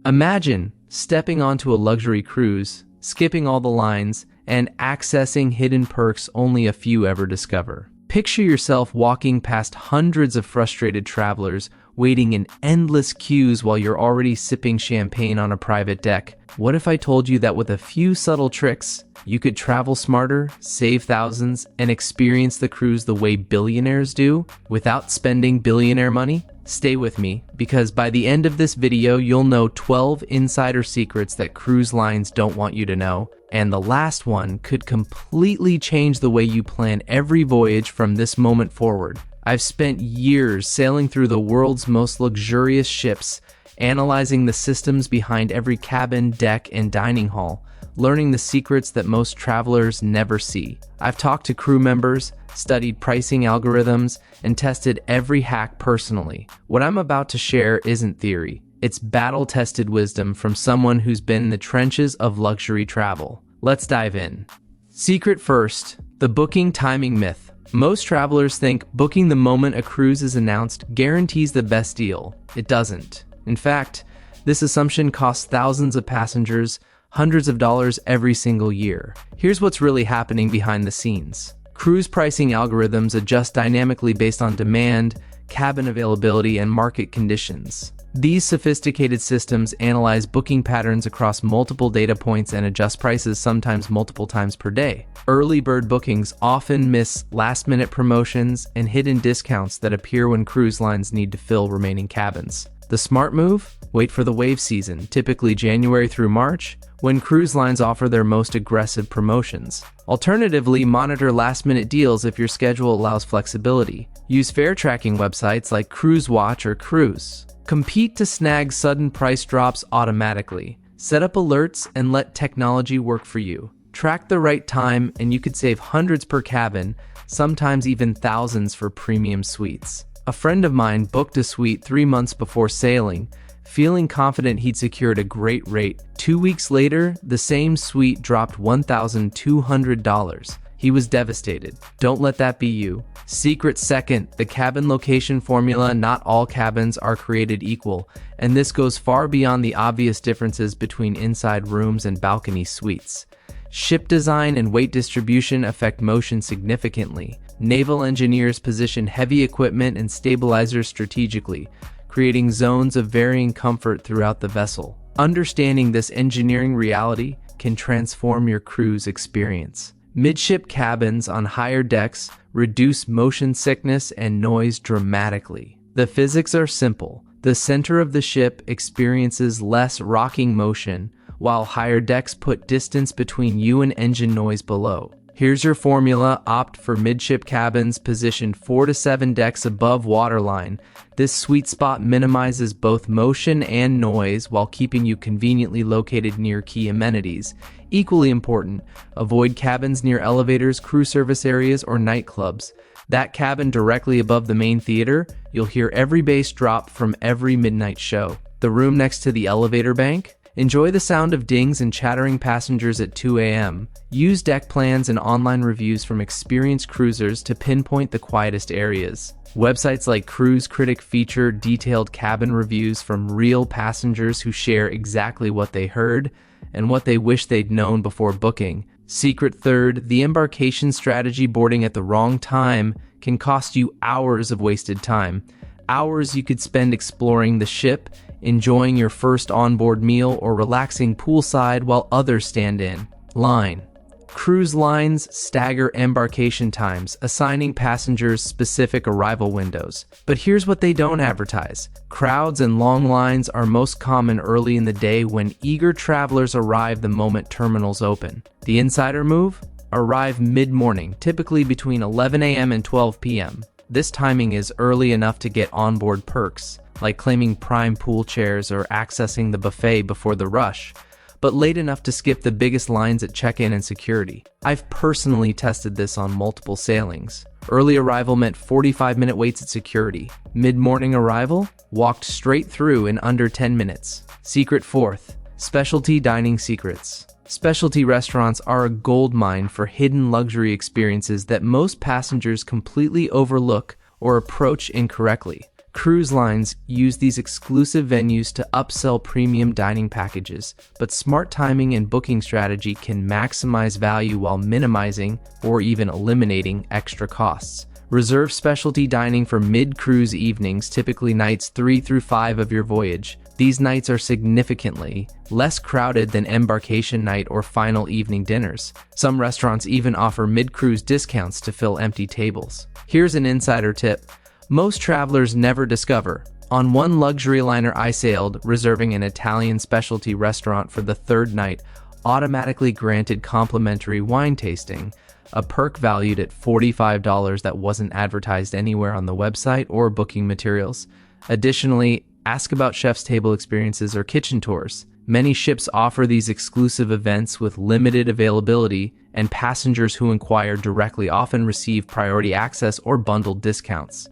Imagine stepping onto a luxury cruise, skipping all the lines, and accessing hidden perks only a few ever discover. Picture yourself walking past hundreds of frustrated travelers, waiting in endless queues while you're already sipping champagne on a private deck. What if I told you that with a few subtle tricks, you could travel smarter, save thousands, and experience the cruise the way billionaires do, without spending billionaire money? Stay with me, because by the end of this video, you'll know 12 insider secrets that cruise lines don't want you to know, and the last one could completely change the way you plan every voyage from this moment forward. I've spent years sailing through the world's most luxurious ships, analyzing the systems behind every cabin, deck, and dining hall, learning the secrets that most travelers never see. I've talked to crew members, studied pricing algorithms, and tested every hack personally. What I'm about to share isn't theory. It's battle-tested wisdom from someone who's been in the trenches of luxury travel. Let's dive in. Secret first, the booking timing myth. Most travelers think booking the moment a cruise is announced guarantees the best deal. It doesn't. In fact, this assumption costs thousands of passengers hundreds of dollars every single year. Here's what's really happening behind the scenes. Cruise pricing algorithms adjust dynamically based on demand, cabin availability, and market conditions. These sophisticated systems analyze booking patterns across multiple data points and adjust prices sometimes multiple times per day. Early bird bookings often miss last-minute promotions and hidden discounts that appear when cruise lines need to fill remaining cabins. The smart move? Wait for the wave season, typically January through March, when cruise lines offer their most aggressive promotions. Alternatively, monitor last-minute deals if your schedule allows flexibility. Use fare tracking websites like Cruise Watch or Cruise. Compete to snag sudden price drops automatically. Set up alerts and let technology work for you. Track the right time and you could save hundreds per cabin, sometimes even thousands for premium suites. A friend of mine booked a suite 3 months before sailing, feeling confident he'd secured a great rate. 2 weeks later, the same suite dropped $1,200. He was devastated. Don't let that be you. Secret second, the cabin location formula. Not all cabins are created equal, and this goes far beyond the obvious differences between inside rooms and balcony suites. Ship design and weight distribution affect motion significantly. Naval engineers position heavy equipment and stabilizers strategically, creating zones of varying comfort throughout the vessel. Understanding this engineering reality can transform your cruise experience. Midship cabins on higher decks reduce motion sickness and noise dramatically. The physics are simple. The center of the ship experiences less rocking motion, while higher decks put distance between you and engine noise below. Here's your formula. Opt for midship cabins positioned 4 to 7 decks above waterline. This sweet spot minimizes both motion and noise while keeping you conveniently located near key amenities. Equally important, avoid cabins near elevators, crew service areas, or nightclubs. That cabin directly above the main theater, you'll hear every bass drop from every midnight show. The room next to the elevator bank? Enjoy the sound of dings and chattering passengers at 2 a.m. Use deck plans and online reviews from experienced cruisers to pinpoint the quietest areas. Websites like Cruise Critic feature detailed cabin reviews from real passengers who share exactly what they heard and what they wish they'd known before booking. Secret third, the embarkation strategy. Boarding at the wrong time can cost you hours of wasted time. Hours you could spend exploring the ship, enjoying your first onboard meal, or relaxing poolside while others stand in line. Cruise lines stagger embarkation times, assigning passengers specific arrival windows. But here's what they don't advertise. Crowds and long lines are most common early in the day when eager travelers arrive the moment terminals open. The insider move? Arrive mid-morning, typically between 11 a.m. and 12 p.m. This timing is early enough to get onboard perks, like claiming prime pool chairs or accessing the buffet before the rush, but late enough to skip the biggest lines at check-in and security. I've personally tested this on multiple sailings. Early arrival meant 45-minute waits at security. Mid-morning arrival? Walked straight through in under 10 minutes. Secret fourth, specialty dining secrets. Specialty restaurants are a goldmine for hidden luxury experiences that most passengers completely overlook or approach incorrectly. Cruise lines use these exclusive venues to upsell premium dining packages, but smart timing and booking strategy can maximize value while minimizing or even eliminating extra costs. Reserve specialty dining for mid-cruise evenings, typically nights 3 through 5 of your voyage. These nights are significantly less crowded than embarkation night or final evening dinners. Some restaurants even offer mid-cruise discounts to fill empty tables. Here's an insider tip most travelers never discover. On one luxury liner I sailed, reserving an Italian specialty restaurant for the third night automatically granted complimentary wine tasting, a perk valued at $45 that wasn't advertised anywhere on the website or booking materials. Additionally, ask about chef's table experiences or kitchen tours. Many ships offer these exclusive events with limited availability, and passengers who inquire directly often receive priority access or bundled discounts.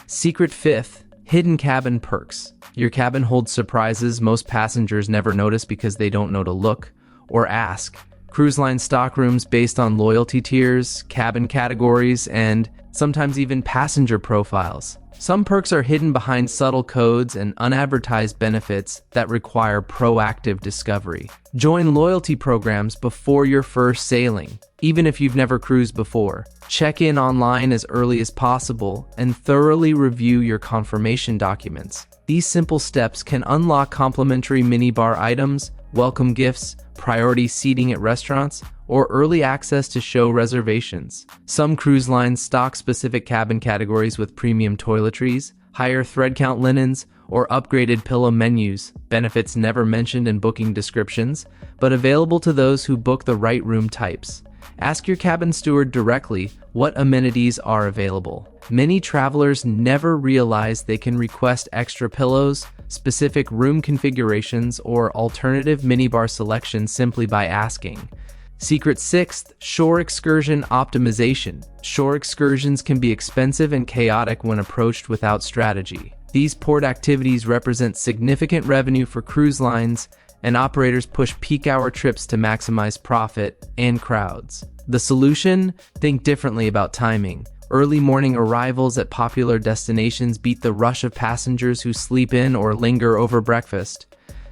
Secret fifth, hidden cabin perks. Your cabin holds surprises most passengers never notice because they don't know to look or ask. Cruise line stockrooms based on loyalty tiers, cabin categories, and sometimes even passenger profiles. Some perks are hidden behind subtle codes and unadvertised benefits that require proactive discovery. Join loyalty programs before your first sailing. Even if you've never cruised before, check in online as early as possible and thoroughly review your confirmation documents. These simple steps can unlock complimentary minibar items, welcome gifts, priority seating at restaurants, or early access to show reservations. Some cruise lines stock specific cabin categories with premium toiletries, higher thread count linens, or upgraded pillow menus, benefits never mentioned in booking descriptions, but available to those who book the right room types. Ask your cabin steward directly what amenities are available. Many travelers never realize they can request extra pillows, specific room configurations, or alternative minibar selections simply by asking. Secret sixth, shore excursion optimization. Shore excursions can be expensive and chaotic when approached without strategy. These port activities represent significant revenue for cruise lines, and operators push peak hour trips to maximize profit and crowds. The solution? Think differently about timing. Early morning arrivals at popular destinations beat the rush of passengers who sleep in or linger over breakfast.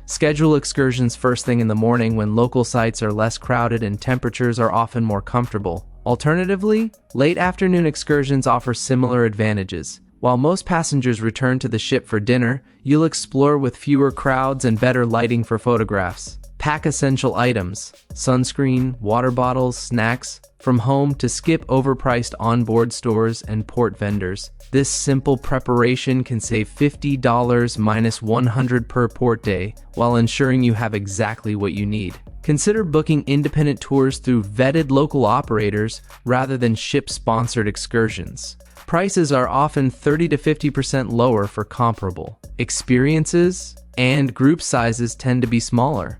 Schedule excursions first thing in the morning when local sites are less crowded and temperatures are often more comfortable. Alternatively, late afternoon excursions offer similar advantages. While most passengers return to the ship for dinner, you'll explore with fewer crowds and better lighting for photographs. Pack essential items: sunscreen, water bottles, snacks, from home to skip overpriced onboard stores and port vendors. This simple preparation can save $50 minus $100 per port day, while ensuring you have exactly what you need. Consider booking independent tours through vetted local operators rather than ship-sponsored excursions. Prices are often 30 to 50% lower for comparable experiences, and group sizes tend to be smaller.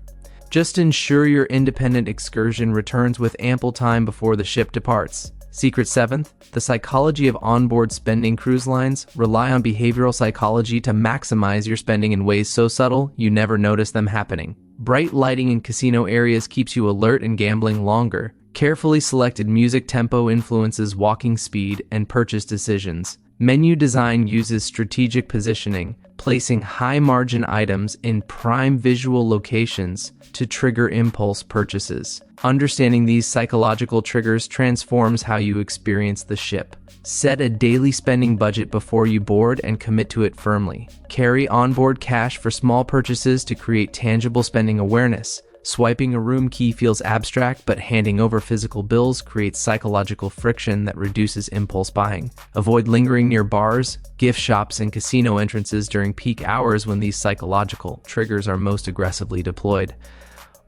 Just ensure your independent excursion returns with ample time before the ship departs. Secret seventh, the psychology of onboard spending. Cruise lines rely on behavioral psychology to maximize your spending in ways so subtle you never notice them happening. Bright lighting in casino areas keeps you alert and gambling longer. Carefully selected music tempo influences walking speed and purchase decisions. Menu design uses strategic positioning, placing high-margin items in prime visual locations to trigger impulse purchases. Understanding these psychological triggers transforms how you experience the ship. Set a daily spending budget before you board and commit to it firmly. Carry onboard cash for small purchases to create tangible spending awareness. Swiping a room key feels abstract, but handing over physical bills creates psychological friction that reduces impulse buying. Avoid lingering near bars, gift shops, and casino entrances during peak hours when these psychological triggers are most aggressively deployed.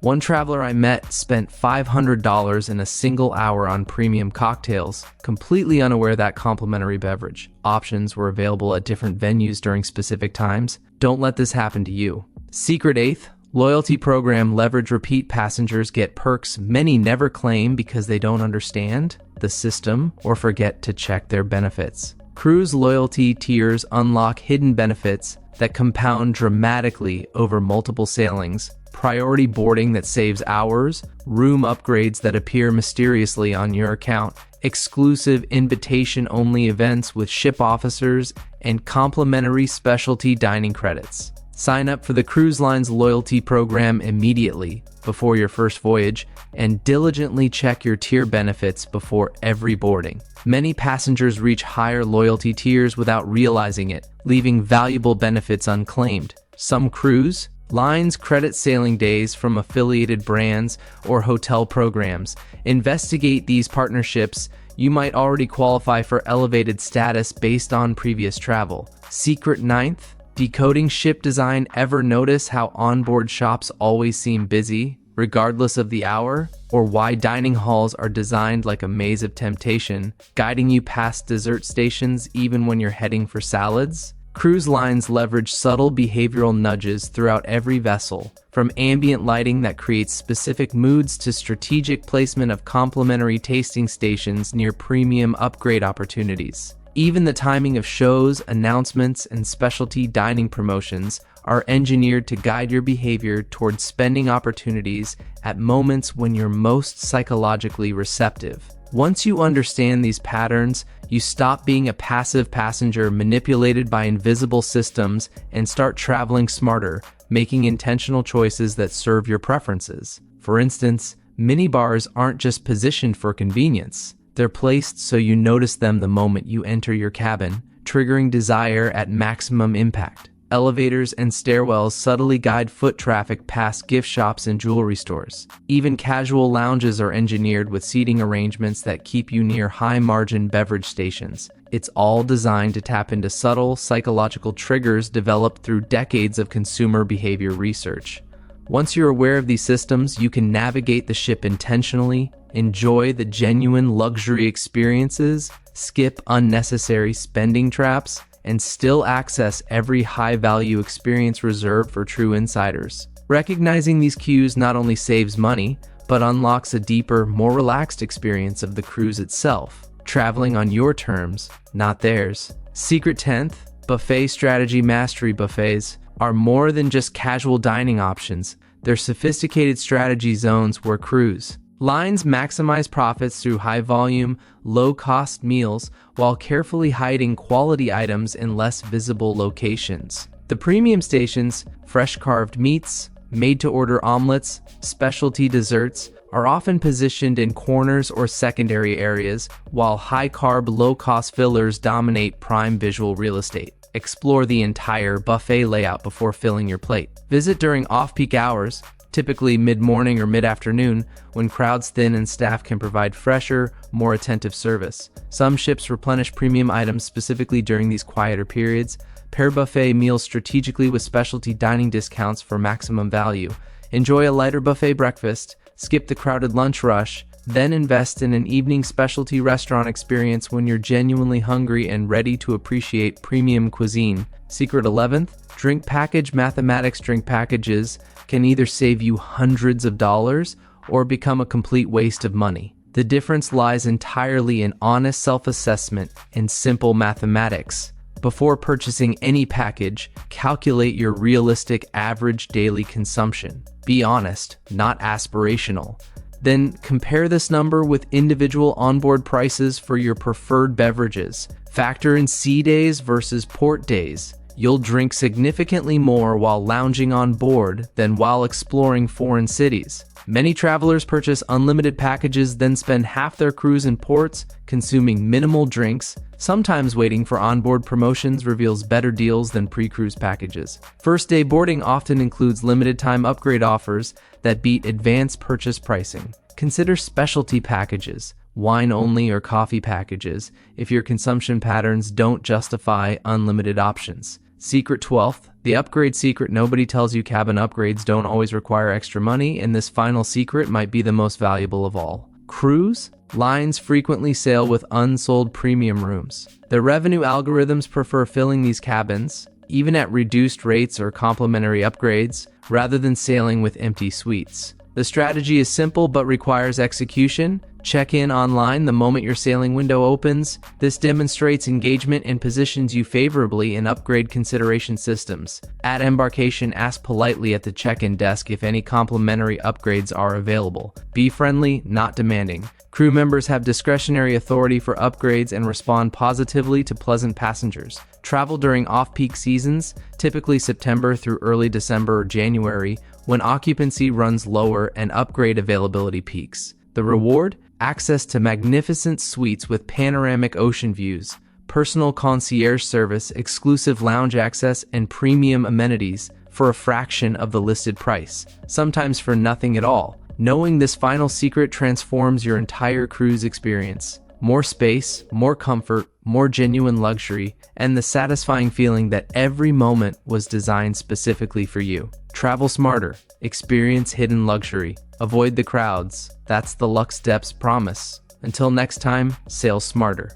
One traveler I met spent $500 in a single hour on premium cocktails, completely unaware that complimentary beverage options were available at different venues during specific times. Don't let this happen to you. Secret eighth, loyalty program. Leverage repeat passengers get perks many never claim because they don't understand the system or forget to check their benefits. Cruise loyalty tiers unlock hidden benefits that compound dramatically over multiple sailings, priority boarding that saves hours, room upgrades that appear mysteriously on your account, exclusive invitation-only events with ship officers, and complimentary specialty dining credits. Sign up for the cruise line's loyalty program immediately before your first voyage and diligently check your tier benefits before every boarding. Many passengers reach higher loyalty tiers without realizing it, leaving valuable benefits unclaimed. Some cruise lines credit sailing days from affiliated brands or hotel programs. Investigate these partnerships. You might already qualify for elevated status based on previous travel. Secret ninth, decoding ship design. Ever notice how onboard shops always seem busy, regardless of the hour? Or why dining halls are designed like a maze of temptation, guiding you past dessert stations even when you're heading for salads? Cruise lines leverage subtle behavioral nudges throughout every vessel, from ambient lighting that creates specific moods to strategic placement of complimentary tasting stations near premium upgrade opportunities. Even the timing of shows, announcements, and specialty dining promotions are engineered to guide your behavior towards spending opportunities at moments when you're most psychologically receptive. Once you understand these patterns, you stop being a passive passenger manipulated by invisible systems and start traveling smarter, making intentional choices that serve your preferences. For instance, minibars aren't just positioned for convenience. They're placed so you notice them the moment you enter your cabin, triggering desire at maximum impact. Elevators and stairwells subtly guide foot traffic past gift shops and jewelry stores. Even casual lounges are engineered with seating arrangements that keep you near high-margin beverage stations. It's all designed to tap into subtle psychological triggers developed through decades of consumer behavior research. Once you're aware of these systems, you can navigate the ship intentionally, enjoy the genuine luxury experiences, skip unnecessary spending traps, and still access every high-value experience reserved for true insiders. Recognizing these cues not only saves money, but unlocks a deeper, more relaxed experience of the cruise itself, traveling on your terms, not theirs. Secret 10th, buffet strategy mastery. Buffets are more than just casual dining options. They're sophisticated strategy zones where cruise lines maximize profits through high-volume, low-cost meals while carefully hiding quality items in less visible locations. The premium stations, fresh carved meats, made-to-order omelets, specialty desserts, are often positioned in corners or secondary areas, while high-carb, low-cost fillers dominate prime visual real estate. Explore the entire buffet layout before filling your plate. Visit during off-peak hours, typically mid-morning or mid-afternoon, when crowds thin and staff can provide fresher, more attentive service. Some ships replenish premium items specifically during these quieter periods. Pair buffet meals strategically with specialty dining discounts for maximum value. Enjoy a lighter buffet breakfast, skip the crowded lunch rush, then invest in an evening specialty restaurant experience when you're genuinely hungry and ready to appreciate premium cuisine. Secret 11th, drink package. Mathematics. Drink packages can either save you hundreds of dollars or become a complete waste of money. The difference lies entirely in honest self-assessment and simple mathematics. Before purchasing any package, calculate your realistic average daily consumption. Be honest, not aspirational. Then compare this number with individual onboard prices for your preferred beverages. Factor in sea days versus port days. You'll drink significantly more while lounging on board than while exploring foreign cities. Many travelers purchase unlimited packages, then spend half their cruise in ports, consuming minimal drinks. Sometimes waiting for onboard promotions reveals better deals than pre-cruise packages. First day boarding often includes limited time upgrade offers that beat advanced purchase pricing. Consider specialty packages, wine-only or coffee packages, if your consumption patterns don't justify unlimited options. Secret 12th, the upgrade secret. Nobody tells you cabin upgrades don't always require extra money, and this final secret might be the most valuable of all. Cruise lines frequently sail with unsold premium rooms. Their revenue algorithms prefer filling these cabins, even at reduced rates or complimentary upgrades, rather than sailing with empty suites. The strategy is simple but requires execution. Check in online the moment your sailing window opens. This demonstrates engagement and positions you favorably in upgrade consideration systems. At embarkation, ask politely at the check-in desk if any complimentary upgrades are available. Be friendly, not demanding. Crew members have discretionary authority for upgrades and respond positively to pleasant passengers. Travel during off-peak seasons, typically September through early December or January, when occupancy runs lower and upgrade availability peaks. The reward? Access to magnificent suites with panoramic ocean views, personal concierge service, exclusive lounge access, and premium amenities for a fraction of the listed price, sometimes for nothing at all. Knowing this final secret transforms your entire cruise experience. More space, more comfort, more genuine luxury, and the satisfying feeling that every moment was designed specifically for you. Travel smarter. Experience hidden luxury. Avoid the crowds. That's the Lux Depths promise. Until next time, sail smarter.